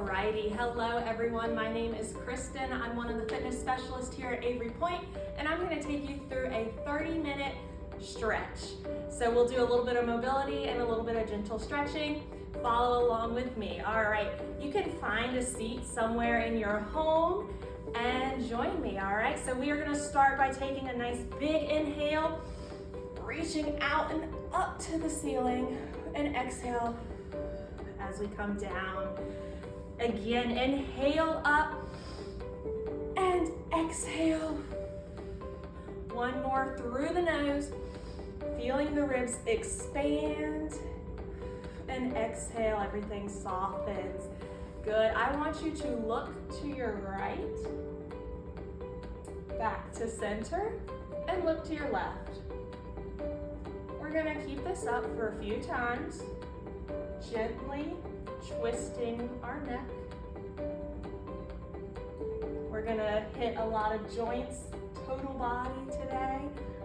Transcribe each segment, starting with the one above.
Alrighty, hello everyone. My name is Kristen. I'm one of the fitness specialists here at Avery Point, and I'm going to take you through a 30-minute stretch. So we'll do a little bit of mobility and a little bit of gentle stretching. Follow along with me. All right, you can find a seat somewhere in your home and join me. All right, so we are going to start by taking a nice big inhale, reaching out and up to the ceiling, and exhale as we come down. Again, inhale up and exhale. One more through the nose, feeling the ribs expand, and exhale, everything softens. Good, I want you to look to your right, back to center, and look to your left. We're gonna keep this up for a few times, gently twisting our neck. We're gonna hit a lot of joints, total body today.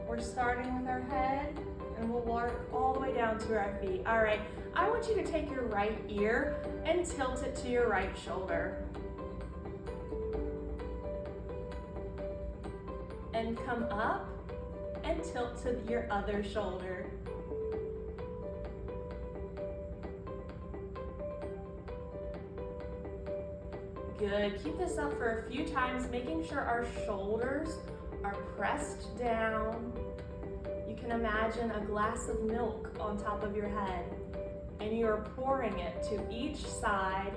We're starting with our head and we'll work all the way down to our feet. All right, I want you to take your right ear and tilt it to your right shoulder. And come up and tilt to your other shoulder. Good, keep this up for a few times, making sure our shoulders are pressed down. You can imagine a glass of milk on top of your head, and you are pouring it to each side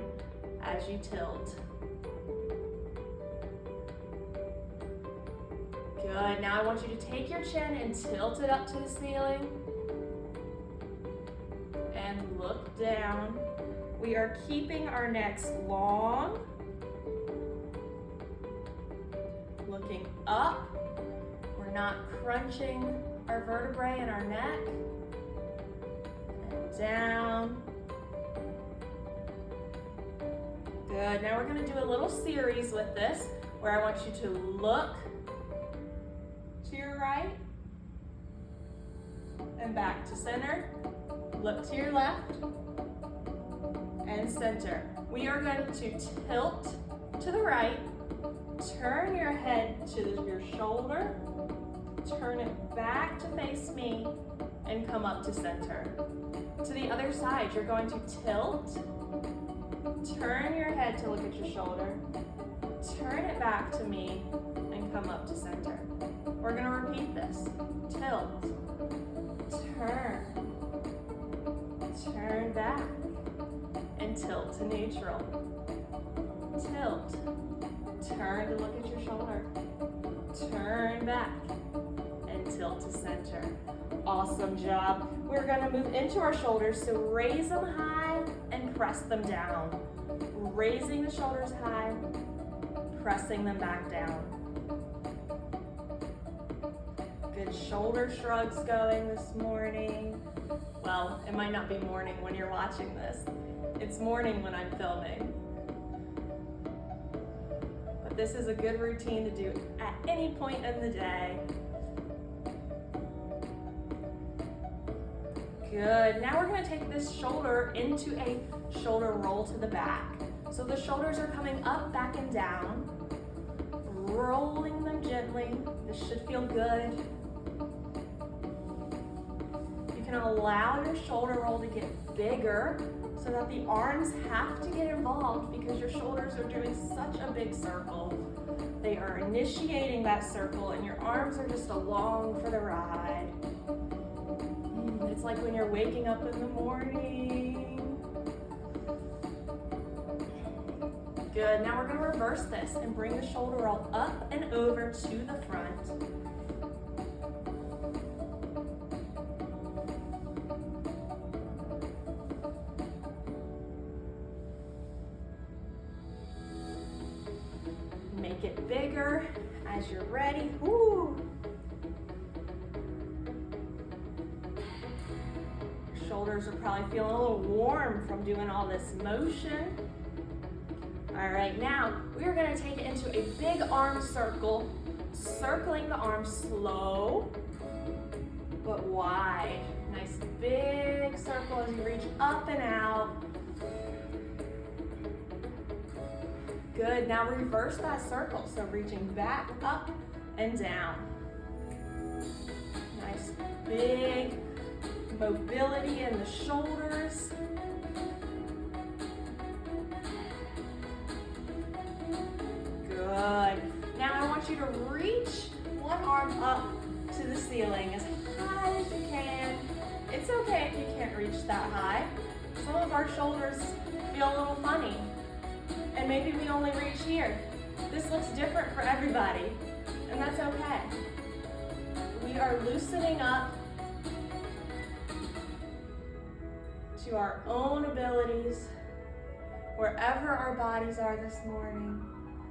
as you tilt. Good, now I want you to take your chin and tilt it up to the ceiling, and look down. We are keeping our necks long, looking up. We're not crunching our vertebrae in our neck. And down. Good, now we're gonna do a little series with this where I want you to look to your right and back to center. Look to your left and center. We are going to tilt to the right. Turn your head to your shoulder, turn it back to face me, and come up to center. To the other side, you're going to tilt, turn your head to look at your shoulder, turn it back to me, and come up to center. We're gonna repeat this. Tilt, turn back, and tilt to neutral. Tilt, turn to look at your shoulder, turn back, and tilt to center. Awesome job. We're gonna move into our shoulders, so raise them high and press them down. Raising the shoulders high, pressing them back down. Good shoulder shrugs going this morning. Well, it might not be morning when you're watching this. It's morning when I'm filming. This is a good routine to do at any point in the day. Good, now we're gonna take this shoulder into a shoulder roll to the back. So the shoulders are coming up, back, and down. Rolling them gently. This should feel good. You can allow your shoulder roll to get bigger so that the arms have to get involved because your shoulders are doing such a big circle. They are initiating that circle and your arms are just along for the ride. It's like when you're waking up in the morning. Good, now we're gonna reverse this and bring the shoulder roll up and over to the front. Make it bigger as you're ready. Woo. Your shoulders are probably feeling a little warm from doing all this motion. All right, now we are gonna take it into a big arm circle, circling the arms slow but wide. Nice big circle as you reach up and out. Good, now reverse that circle. So reaching back, up, and down. Nice big mobility in the shoulders. Good. Now I want you to reach one arm up to the ceiling as high as you can. It's okay if you can't reach that high. Some of our shoulders feel a little funny, and maybe we only reach here. This looks different for everybody, and that's okay. We are loosening up to our own abilities, wherever our bodies are this morning.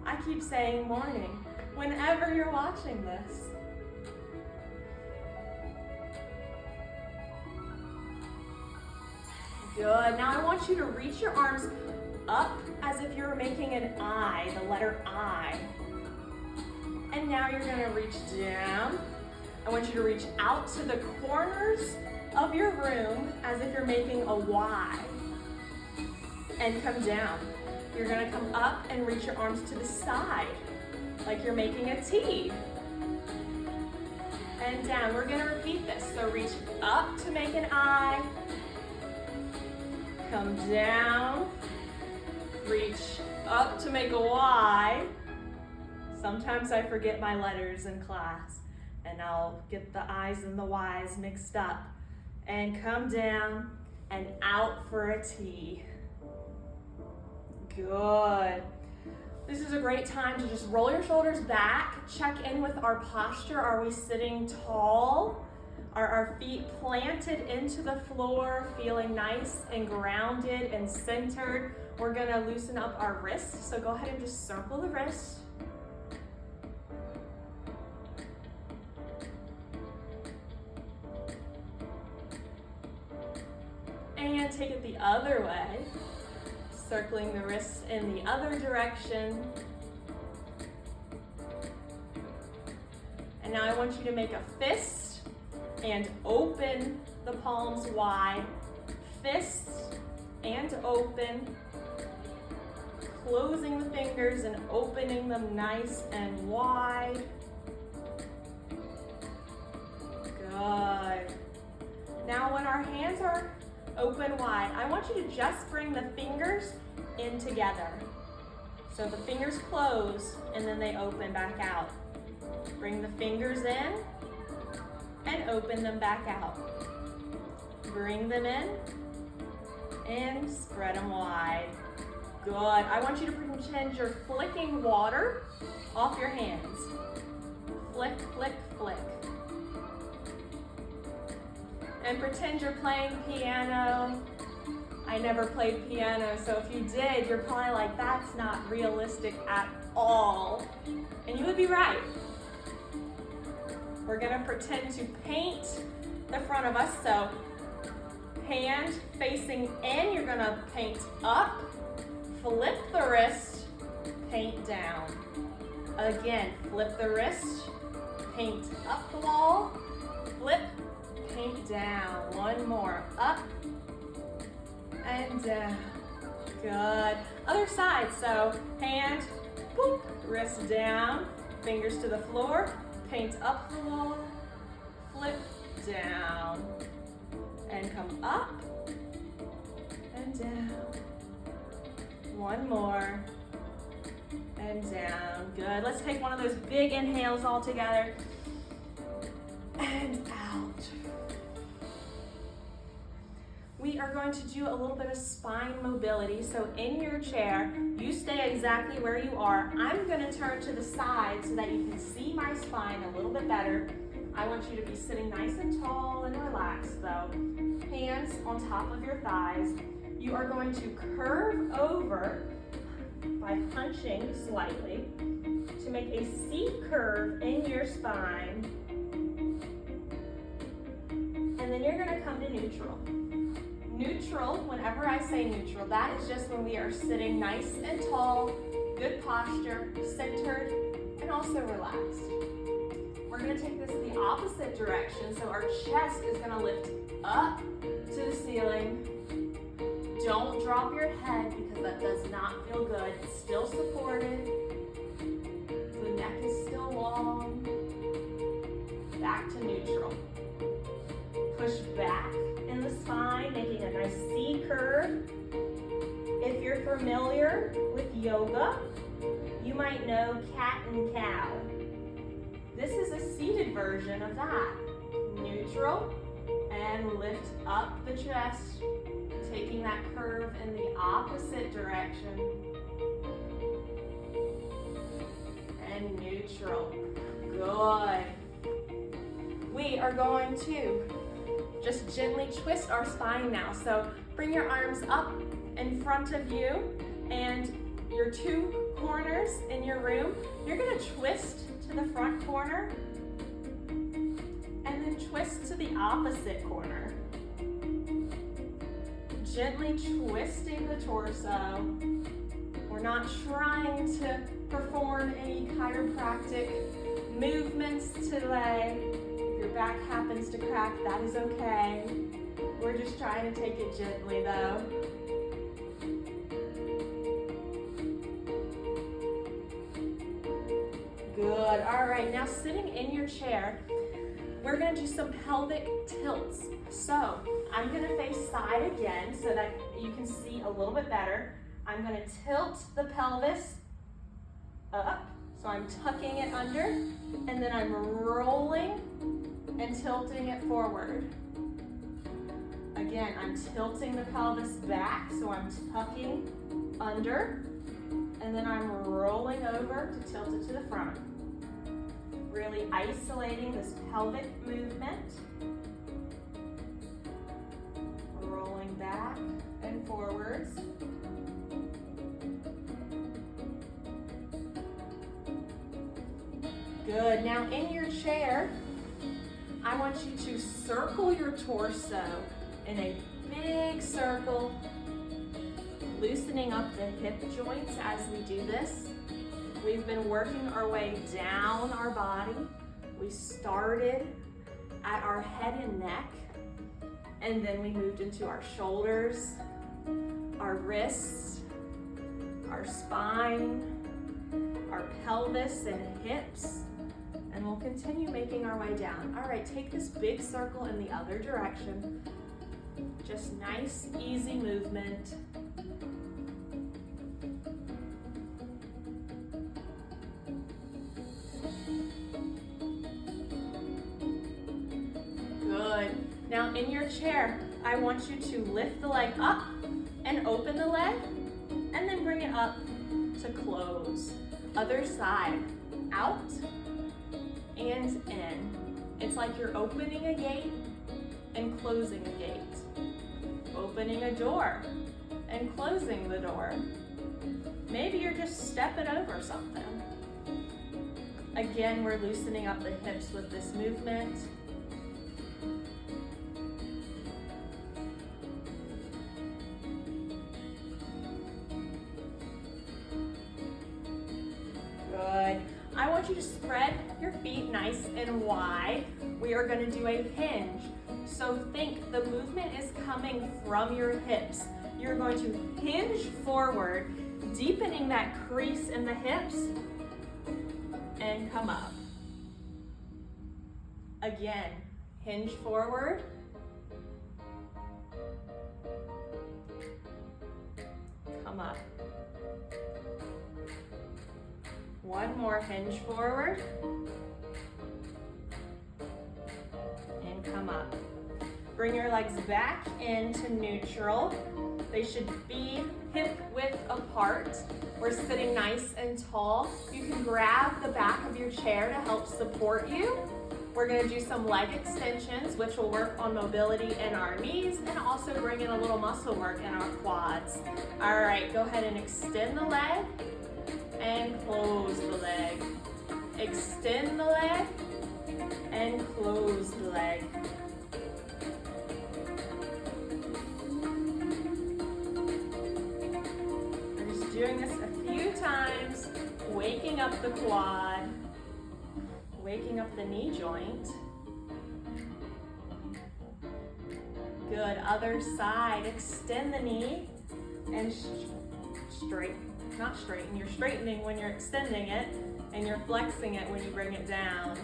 I keep saying morning, whenever you're watching this. Good, now I want you to reach your arms up as if you were making an I, the letter I. And now you're gonna reach down. I want you to reach out to the corners of your room as if you're making a Y. And come down. You're gonna come up and reach your arms to the side, like you're making a T. And down, we're gonna repeat this. So reach up to make an I. Come down, reach up to make a Y. Sometimes I forget my letters in class and I'll get the I's and the Y's mixed up. And come down and out for a T. Good. This is a great time to just roll your shoulders back, check in with our posture. Are we sitting tall? Are our feet planted into the floor, feeling nice and grounded and centered? We're gonna loosen up our wrists, so go ahead and just circle the wrist. And take it the other way, circling the wrists in the other direction. And now I want you to make a fist and open the palms wide. Fist and open. Closing the fingers and opening them nice and wide. Good. Now when our hands are open wide, I want you to just bring the fingers in together. So the fingers close and then they open back out. Bring the fingers in and open them back out. Bring them in and spread them wide. Good. I want you to pretend you're flicking water off your hands. Flick, flick, flick. And pretend you're playing piano. I never played piano, so if you did, you're probably like, that's not realistic at all. And you would be right. We're gonna pretend to paint the front of us. So hand facing in, you're gonna paint up, flip the wrist, paint down. Again, flip the wrist, paint up the wall, flip, paint down. One more, up and down. Good. Other side, so hand, boop, wrist down, fingers to the floor, paint up the wall, flip down, and come up and down. One more, and down. Good. Let's take one of those big inhales all together, and out. We are going to do a little bit of spine mobility. So in your chair, you stay exactly where you are. I'm gonna turn to the side so that you can see my spine a little bit better. I want you to be sitting nice and tall and relaxed though. Hands on top of your thighs. You are going to curve over by hunching slightly to make a C curve in your spine. And then you're gonna come to neutral. Neutral, whenever I say neutral, that is just when we are sitting nice and tall, good posture, centered, and also relaxed. We're gonna take this the opposite direction, so our chest is gonna lift up to the ceiling, Don't drop your head because that does not feel good. It's still supported. The neck is still long. Back to neutral. Push back in the spine, making a nice C curve. If you're familiar with yoga, you might know cat and cow. This is a seated version of that. Neutral, and lift up the chest, taking that curve in the opposite direction. And neutral. Good. We are going to just gently twist our spine now. So bring your arms up in front of you and your two corners in your room. You're going to twist to the front corner and then twist to the opposite corner. Gently twisting the torso. We're not trying to perform any chiropractic movements today. If your back happens to crack, that is okay. We're just trying to take it gently though. Good. All right, now sitting in your chair, we're going to do some pelvic tilts. So I'm going to face side again so that you can see a little bit better. I'm going to tilt the pelvis up. So I'm tucking it under, and then I'm rolling and tilting it forward. Again, I'm tilting the pelvis back, so I'm tucking under, and then I'm rolling over to tilt it to the front. Really isolating this pelvic movement. Rolling back and forwards. Good. Now in your chair, I want you to circle your torso in a big circle, loosening up the hip joints as we do this. We've been working our way down our body. We started at our head and neck, and then we moved into our shoulders, our wrists, our spine, our pelvis and hips, and we'll continue making our way down. All right, take this big circle in the other direction. Just nice, easy movement. Good. Now in your chair, I want you to lift the leg up and open the leg, and then bring it up to close. Other side, out and in. It's like you're opening a gate and closing a gate. Opening a door and closing the door. Maybe you're just stepping over something. Again, we're loosening up the hips with this movement. Good. I want you to spread your feet nice and wide. We are going to do a hinge. So think the movement is coming from your hips. You're going to hinge forward, deepening that crease in the hips, and come up. Again, hinge forward. Come up. One more, hinge forward. And come up. Bring your legs back into neutral. They should be hip width apart. We're sitting nice and tall. You can grab the back of your chair to help support you. We're going to do some leg extensions, which will work on mobility in our knees and also bring in a little muscle work in our quads. All right, go ahead and extend the leg and close the leg. Extend the leg and close the leg. We're just doing this a few times, waking up the quad, waking up the knee joint. Good, other side. Extend the knee and not straighten. You're straightening when you're extending it, and you're flexing it when you bring it down.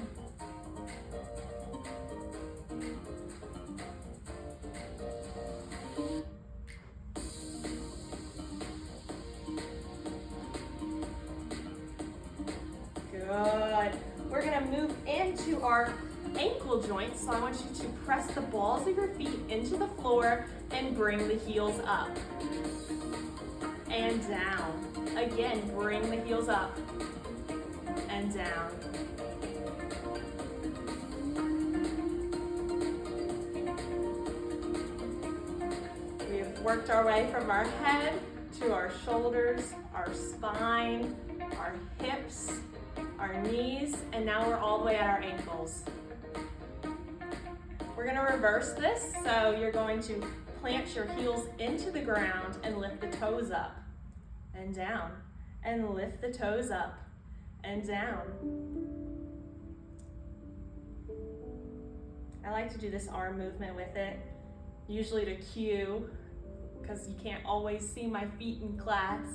Good. We're gonna move into our ankle joints, so I want you to press the balls of your feet into the floor and bring the heels up. And down. Again, bring the heels up and down. We have worked our way from our head to our shoulders, our spine, our hips, our knees, and now we're all the way at our ankles. We're gonna reverse this, so you're going to plant your heels into the ground and lift the toes up and down, and lift the toes up and down. I like to do this arm movement with it, usually to cue, because you can't always see my feet in class.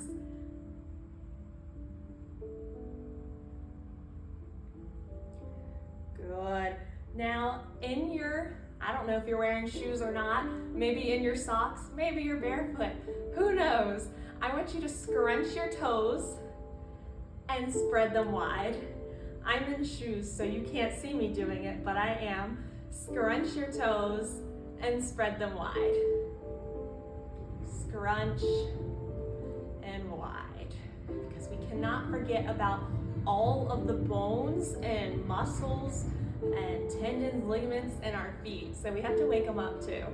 Good. Now, in your, I don't know if you're wearing shoes or not, maybe in your socks, maybe you're barefoot, who knows? I want you to scrunch your toes and spread them wide. I'm in shoes, so you can't see me doing it, but I am. Scrunch your toes and spread them wide. Scrunch and wide. Because we cannot forget about all of the bones and muscles and tendons, ligaments in our feet. So we have to wake them up too.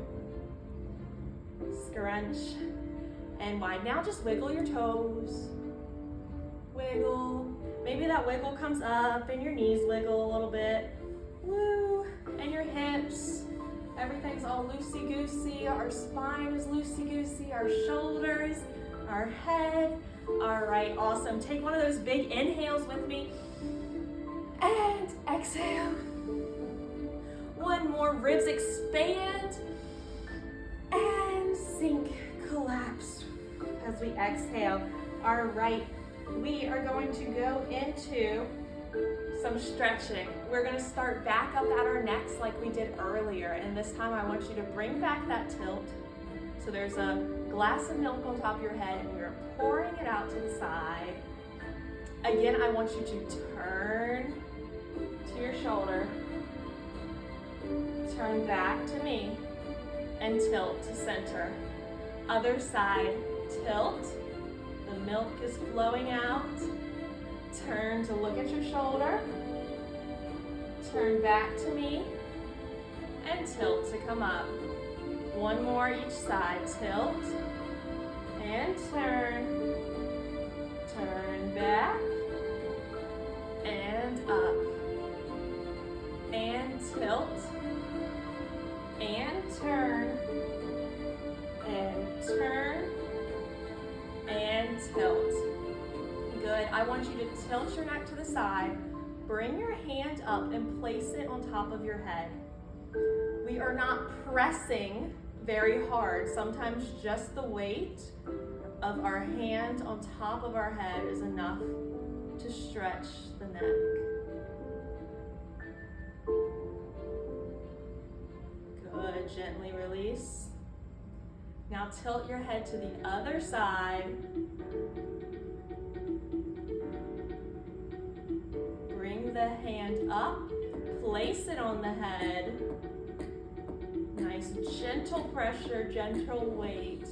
Scrunch and wide. Now just wiggle your toes. Wiggle. Maybe that wiggle comes up and your knees wiggle a little bit. Woo. And your hips. Everything's all loosey-goosey. Our spine is loosey-goosey. Our shoulders, our head. All right, awesome. Take one of those big inhales with me. And exhale. One more, ribs expand. And sink, collapse as we exhale. All right, we are going to go into some stretching. We're gonna start back up at our necks like we did earlier. And this time I want you to bring back that tilt. So there's a glass of milk on top of your head and we're pouring it out to the side. Again, I want you to turn to your shoulder, turn back to me, and tilt to center. Other side, tilt. The milk is flowing out. Turn to look at your shoulder. Turn back to me, and tilt to come up. One more each side, tilt, and turn. Turn back, and up, and tilt, and turn, and turn, and tilt. Good. I want you to tilt your neck to the side, bring your hand up and place it on top of your head. We are not pressing very hard. Sometimes just the weight of our hand on top of our head is enough to stretch the neck. Good, gently release. Now tilt your head to the other side. Bring the hand up, place it on the head. Nice gentle pressure, gentle weight.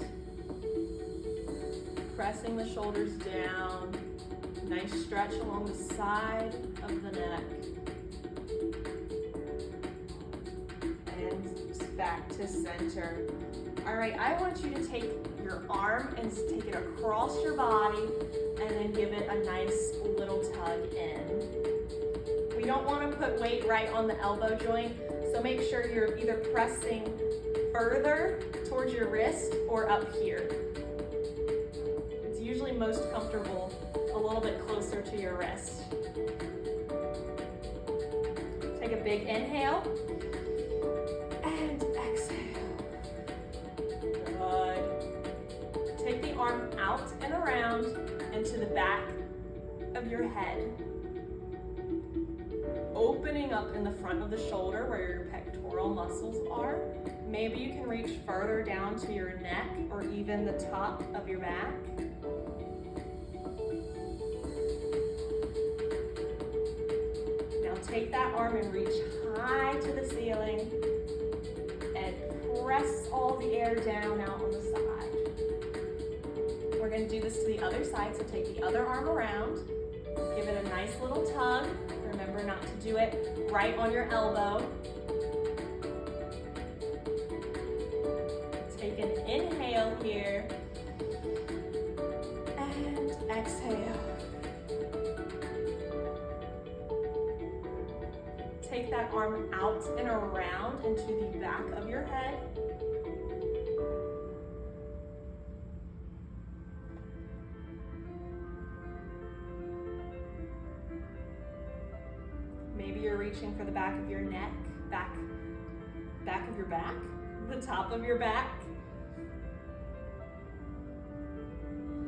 Pressing the shoulders down. Nice stretch along the side of the neck. And back to center. All right, I want you to take your arm and take it across your body and then give it a nice little tug in. We don't want to put weight right on the elbow joint, so make sure you're either pressing further towards your wrist or up here. It's usually most comfortable a little bit closer to your wrist. Take a big inhale and exhale. to the back of your head. Opening up in the front of the shoulder where your pectoral muscles are. Maybe you can reach further down to your neck or even the top of your back. Now take that arm and reach high to the ceiling and press all the air down out on the side. We're going to do this to the other side, so take the other arm around. Give it a nice little tug. Remember not to do it right on your elbow. Take an inhale here and exhale. Take that arm out and around into the back of your head. Maybe you're reaching for the back of your neck, back of your back, the top of your back.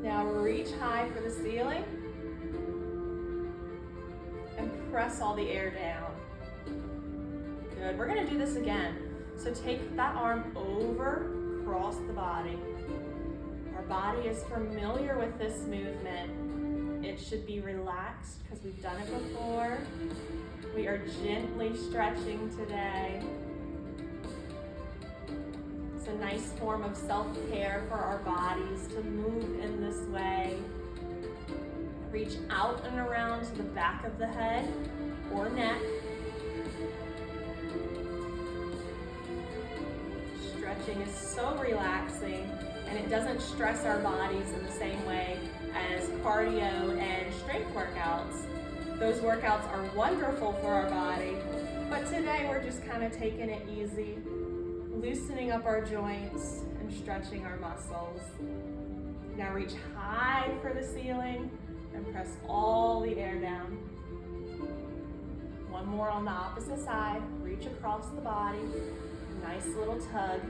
Now reach high for the ceiling and press all the air down. Good, we're gonna do this again. So take that arm over, across the body. Our body is familiar with this movement. It should be relaxed because we've done it before. We are gently stretching today. It's a nice form of self-care for our bodies to move in this way. Reach out and around to the back of the head or neck. Stretching is so relaxing, and it doesn't stress our bodies in the same way as cardio and strength workouts. Those workouts are wonderful for our body, but today we're just kind of taking it easy, loosening up our joints and stretching our muscles. Now reach high for the ceiling and press all the air down. One more on the opposite side. Reach across the body. Nice little tug.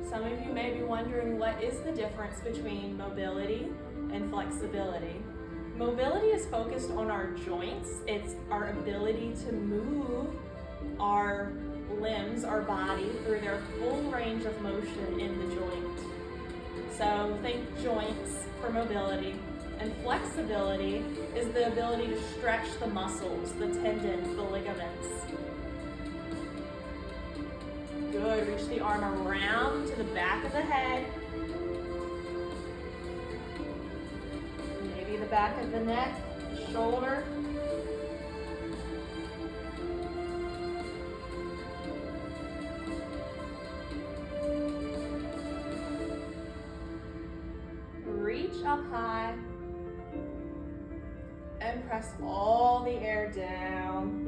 Some of you may be wondering, what is the difference between mobility and flexibility? Mobility is focused on our joints. It's our ability to move our limbs, our body, through their full range of motion in the joint. So think joints for mobility. And flexibility is the ability to stretch the muscles, the tendons, the ligaments. Good, reach the arm around to the back of the head. Maybe the back of the neck, the shoulder. Reach up high and press all the air down.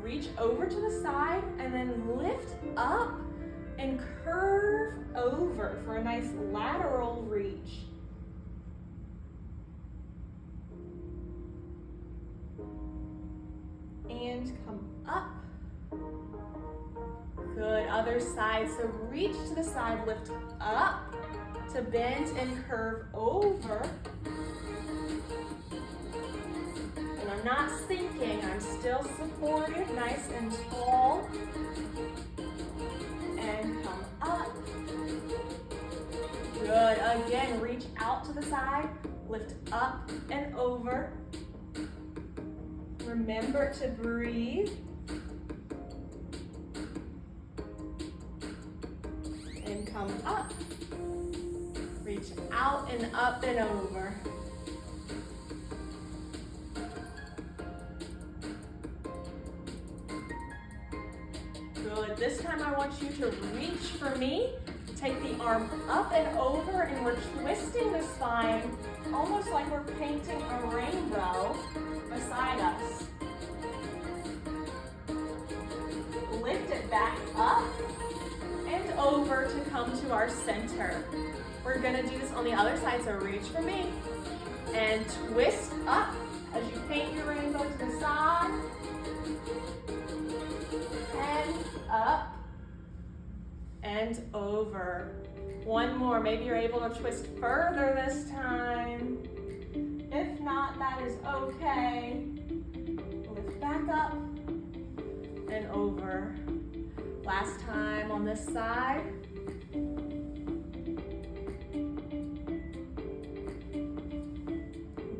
Reach over to the side and then lift up and curve over for a nice lateral reach. And come up. Good, other side. So reach to the side, lift up to bend and curve over. And I'm not sinking, I'm still supported, nice and tall. And come up. Good, again, reach out to the side, lift up and over. Remember to breathe. And come up. Reach out and up and over. Good. This time I want you to reach for me. Take the arm up and over, and we're twisting the spine almost like we're painting a rainbow beside us. Lift it back up and over to come to our center. We're gonna do this on the other side, so reach for me. And twist up as you paint your rainbow to the side. And up and over. One more, maybe you're able to twist further this time. If not, that is okay. Lift back up and over. Last time on this side.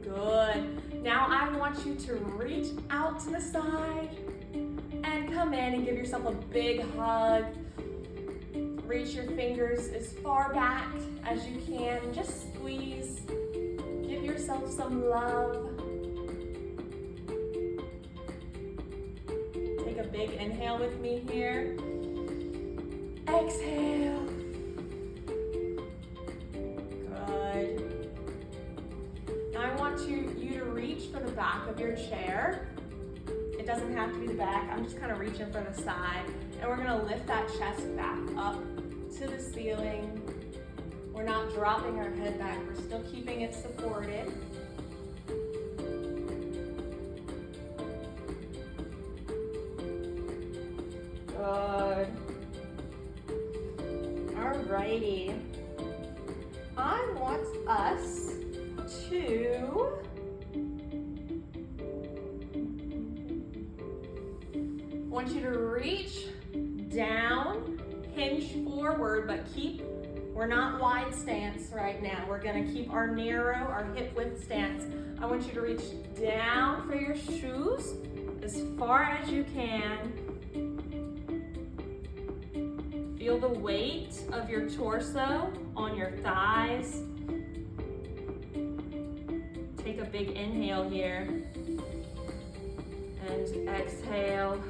Good. Now I want you to reach out to the side and come in and give yourself a big hug. Reach your fingers as far back as you can. Just squeeze. Give yourself some love. Take a big inhale with me here. Exhale. Good. Now I want you to reach for the back of your chair. It doesn't have to be the back. I'm just kind of reaching for the side. And we're gonna lift that chest back up to the ceiling. We're not dropping our head back. We're still keeping it supported. Good. Alrighty. I want us to reach down, hinge forward, but we're not wide stance right now. We're gonna keep our narrow, our hip width stance. I want you to reach down for your shoes as far as you can. Feel the weight of your torso on your thighs. Take a big inhale here and exhale.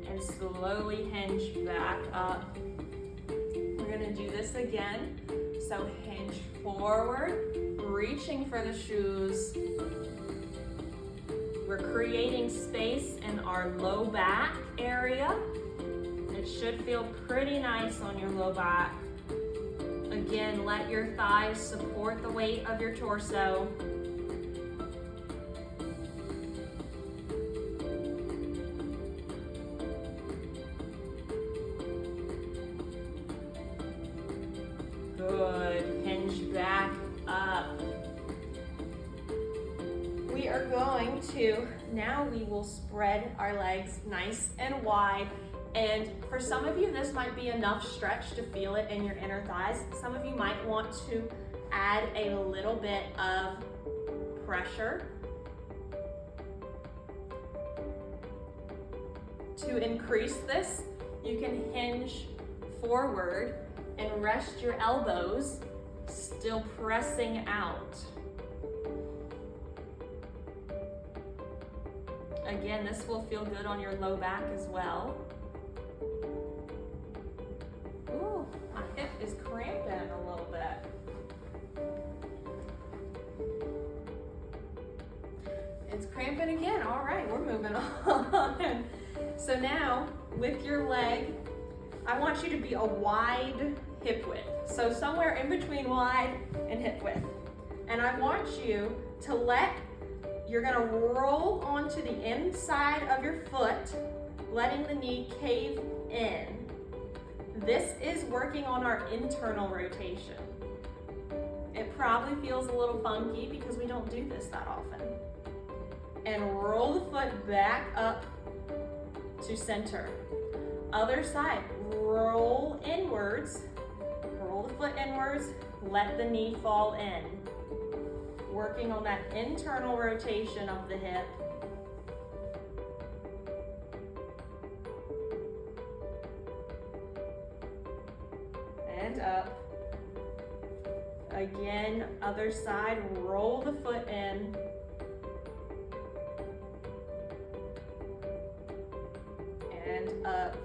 And slowly hinge back up. We're gonna do this again. So hinge forward, reaching for the shoes. We're creating space in our low back area. It should feel pretty nice on your low back. Again, let your thighs support the weight of your torso. Good. Hinge back up. We are going to, now we will spread our legs nice and wide. And for some of you, this might be enough stretch to feel it in your inner thighs. Some of you might want to add a little bit of pressure to increase this. You can hinge forward and rest your elbows, still pressing out. Again, this will feel good on your low back as well. Ooh, my hip is cramping a little bit. It's cramping again. All right, we're moving on. So now, with your leg, I want you to be a wide hip width. So somewhere in between wide and hip width. And I want you to you're gonna roll onto the inside of your foot, letting the knee cave in. This is working on our internal rotation. It probably feels a little funky because we don't do this that often. And roll the foot back up to center. Other side, roll inwards, roll the foot inwards, let the knee fall in. Working on that internal rotation of the hip. And up. Again, other side, roll the foot in. And up.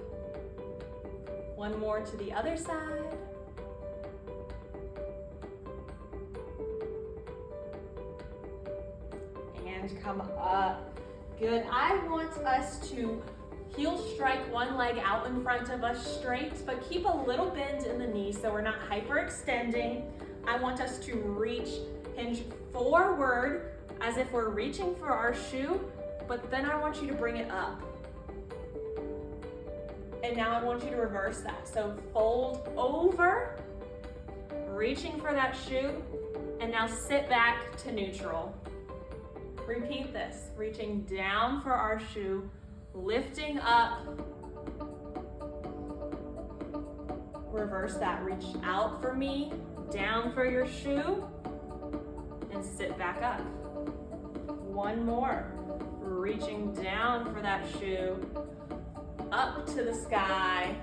One more to the other side. And come up. Good. I want us to heel strike one leg out in front of us straight, but keep a little bend in the knee so we're not hyperextending. I want us to reach, hinge forward as if we're reaching for our shoe, but then I want you to bring it up. And now I want you to reverse that. So fold over, reaching for that shoe, and now sit back to neutral. Repeat this, reaching down for our shoe, lifting up, reverse that, reach out for me, down for your shoe, and sit back up. One more, reaching down for that shoe, up to the sky,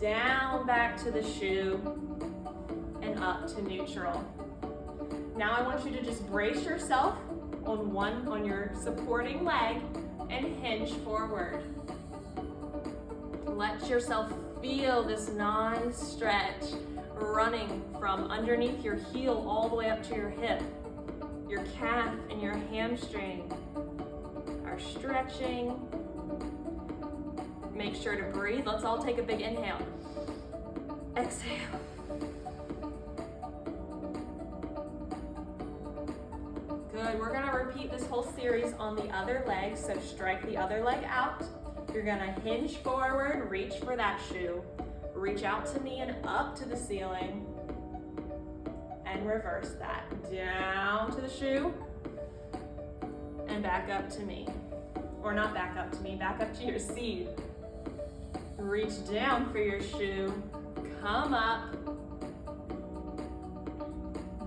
down back to the shoe, and up to neutral. Now I want you to just brace yourself on your supporting leg and hinge forward. Let yourself feel this nice stretch running from underneath your heel all the way up to your hip. Your calf and your hamstring are stretching. Make sure to breathe. Let's all take a big inhale. Exhale. Good. We're gonna repeat this whole series on the other leg. So strike the other leg out. You're gonna hinge forward, reach for that shoe. Reach out to me and up to the ceiling. And reverse that. Down to the shoe. And back up to me. Or not back up to me, back up to your seat. Reach down for your shoe. Come up.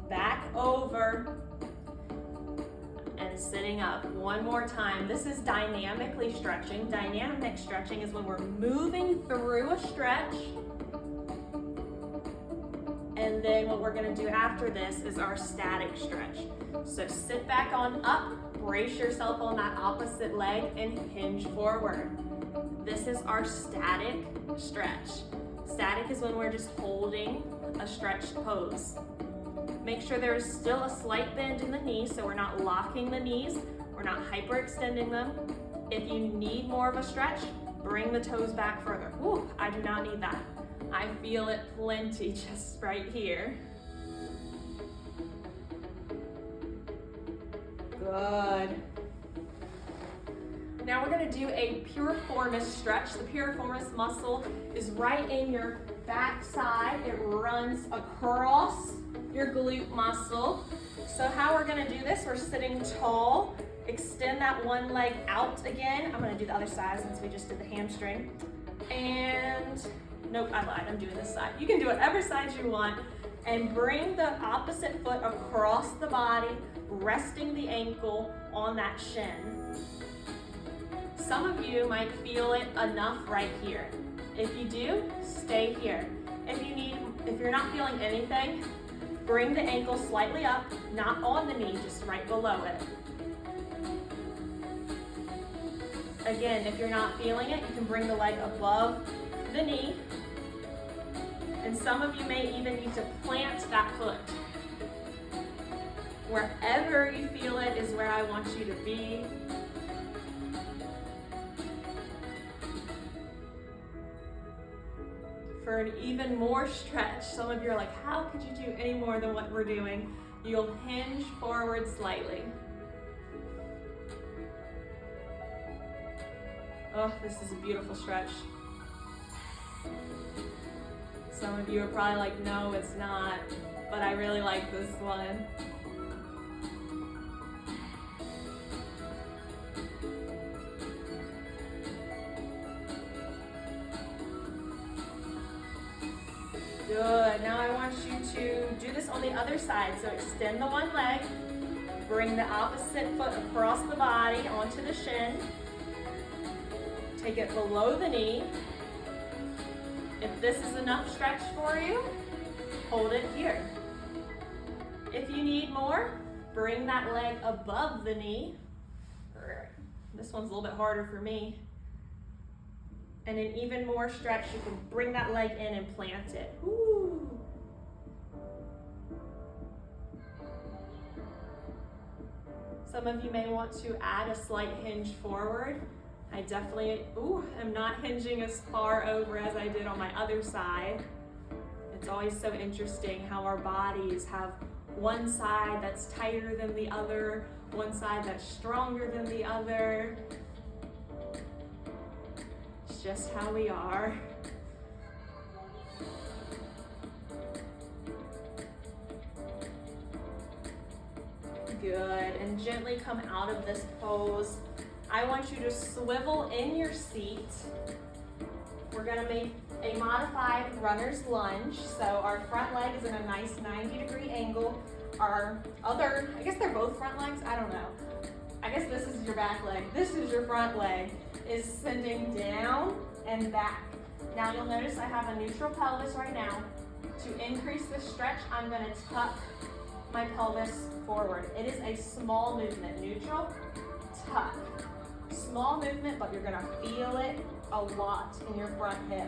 Back over. And sitting up. One more time. This is dynamically stretching. Dynamic stretching is when we're moving through a stretch. And then what we're gonna do after this is our static stretch. So sit back on up, brace yourself on that opposite leg and hinge forward. This is our static stretch. Static is when we're just holding a stretched pose. Make sure there is still a slight bend in the knees, so we're not locking the knees, we're not hyperextending them. If you need more of a stretch, bring the toes back further. Ooh, I do not need that. I feel it plenty just right here. Good. Now we're gonna do a piriformis stretch. The piriformis muscle is right in your back side. It runs across your glute muscle. So how we're gonna do this, we're sitting tall. Extend that one leg out again. I'm gonna do the other side since we just did the hamstring. And, nope, I lied, I'm doing this side. You can do whatever side you want. And bring the opposite foot across the body, resting the ankle on that shin. Some of you might feel it enough right here. If you do, stay here. If you're not feeling anything, bring the ankle slightly up, not on the knee, just right below it. Again, if you're not feeling it, you can bring the leg above the knee. And some of you may even need to plant that foot. Wherever you feel it is where I want you to be. For an even more stretch, some of you are like, how could you do any more than what we're doing? You'll hinge forward slightly. Oh, this is a beautiful stretch. Some of you are probably like, no, it's not, but I really like this one. Good. Now I want you to do this on the other side. So extend the one leg, bring the opposite foot across the body onto the shin. Take it below the knee. If this is enough stretch for you, hold it here. If you need more, bring that leg above the knee. This one's a little bit harder for me. And an even more stretch, you can bring that leg in and plant it. Ooh. Some of you may want to add a slight hinge forward. I definitely, am not hinging as far over as I did on my other side. It's always so interesting how our bodies have one side that's tighter than the other, one side that's stronger than the other. That's just how we are. Good, and gently come out of this pose. I want you to swivel in your seat. We're gonna make a modified runner's lunge. So our front leg is in a nice 90-degree angle. Our other, I guess they're both front legs, I don't know. I guess this is your back leg. This is your front leg, is sending down and back. Now you'll notice I have a neutral pelvis right now. To increase the stretch, I'm gonna tuck my pelvis forward. It is a small movement, neutral, tuck. Small movement, but you're gonna feel it a lot in your front hip.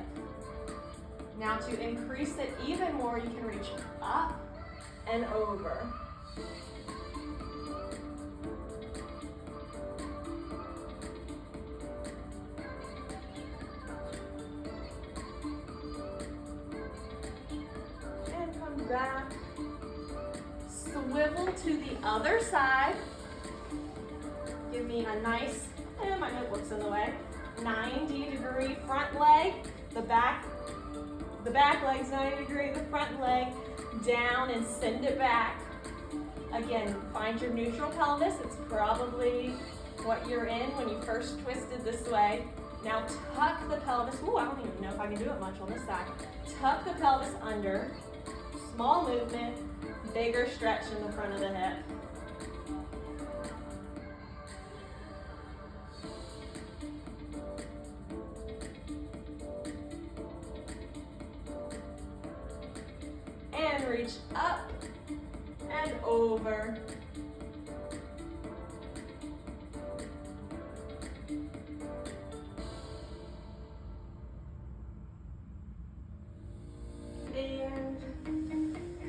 Now to increase it even more, you can reach up and over. And come back. Swivel to the other side. Give me a nice, my notebook's in the way, 90-degree front leg. The back leg's 90 degree, the front leg down and send it back. Again, find your neutral pelvis. It's probably what you're in when you first twisted this way. Now tuck the pelvis. Ooh, I don't even know if I can do it much on this side. Tuck the pelvis under. Small movement, bigger stretch in the front of the hip. And reach up and over. And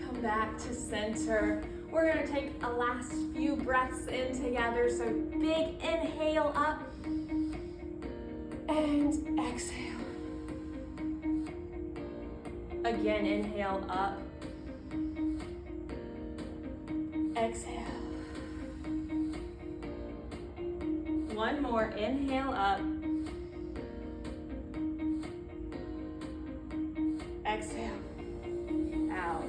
come back to center. We're gonna take a last few breaths in together. So big inhale up and exhale. Again, inhale up. Exhale. One more, inhale up. Exhale. Out.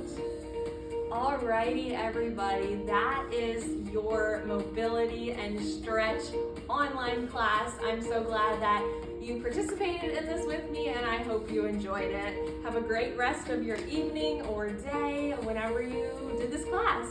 Alrighty, everybody, that is your mobility and stretch online class. I'm so glad that you participated in this with me, and I hope you enjoyed it. Have a great rest of your evening or day whenever you did this class.